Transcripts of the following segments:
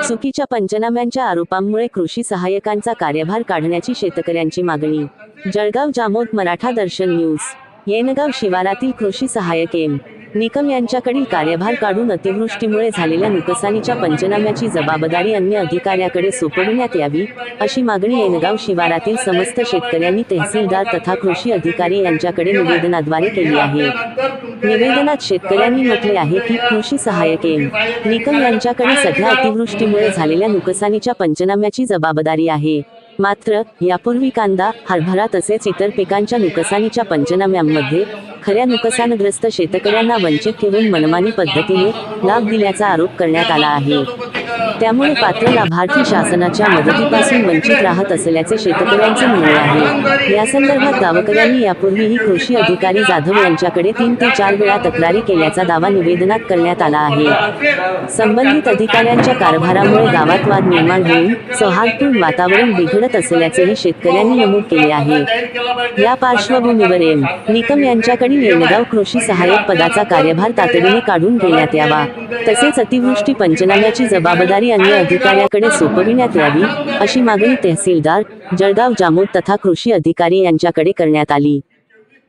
चुकीच्या पंचनाम्यांच्या आरोपांमुळे कृषी सहाय्यकांचा कार्यभार काढण्याची शेतकऱ्यांची मागणी। जळगाव जामोद मराठा दर्शन न्यूज। येनगाव शिवारातील कृषी सहाय्यक एम. निकम यांच्याकडील कार्यभार काढून अतिवृष्टीमुळे झालेल्या नुकसानीच्या पंचनाम्याची जबाबदारी अन्य अधिकाऱ्याकडे सोपविण्यात यावी, अशी मागणी येनगाव शिवारातील समस्त शेतकऱ्यांनी तहसीलदार तथा कृषी अधिकारी यांच्याकडे निवेदनाद्वारे केली आहे। निवेदनात शेतकऱ्यांनी म्हटले आहे की कृषी सहाय्यक एम. निकम यांच्याकडे सध्या अतिवृष्टीमुळे झालेल्या नुकसानीच्या पंचनाम्याची जबाबदारी आहे। मात्र यापूर्वी कांदा, हरभरा तसेच इतर पिकांच्या नुकसानीच्या पंचनाम्यांमध्ये खऱ्या नुकसानग्रस्त शेतकऱ्यांना वंचित ठेवून मनमानी पद्धतीने लाभ दिल्याचा आरोप करण्यात आला आहे। त्यामुळे पात्र लाभार्थी शासनाच्या मदतीपासून वंचित राहत असल्याचे शेतकऱ्यांचे म्हणणे आहे। या संदर्भात गावकऱ्यांनी यापूर्वीही कृषी अधिकारी जाधव यांच्याकडे 3 ते 4 वेळा तक्रारी केल्याचा दावा निवेदनात करण्यात आला आहे। संबंधित अधिकाऱ्यांच्या कारभारामुळे गावात वाद निर्माण होऊन सौहार्दपूर्ण वातावरण बिघडत असल्याचेही शेतकऱ्यांनी नमूद केले आहे। या पार्श्वभूमीवर एम. निकम यांच्याकडील येनगाव कृषी सहाय्यक पदाचा कार्यभार तातडीने काढून घेण्यात यावा, तसेच अतिवृष्टी पंचनाम्याची जबाबदारी अन्य अधिकाऱ्याकडे सोपविण्यात यावी, अशी मागणी तहसीलदार, जळगाव जामोद तथा कृषी अधिकारी यांच्याकडे करण्यात आली।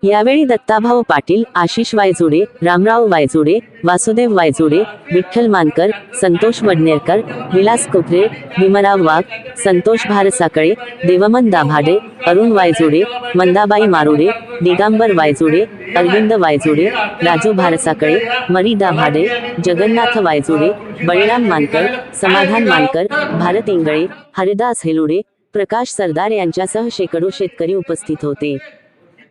यावेळी दत्ताभाऊ पाटील, आशिष वायजुडे, रामराव वायजुडे, वासुदेव वायजुडे, विठ्ठल मानकर, संतोष वडनेरकर, विलास कोकरे, भीमराव वाघ, संतोष भारसाकळे, देवमन दाभाडे, अरुण वायजुडे, मंदाबाई मारुडे, दिगांबर वायजुडे, अरविंद वायजुडे, राजू भारसाकळे, मरी दाभाडे, जगन्नाथ वायजुडे, बळीराम मानकर, समाधान मानकर, भारत इंगळे, हरिदास हेलुडे, प्रकाश सरदार यांच्यासह शेकडो शेतकरी उपस्थित होते।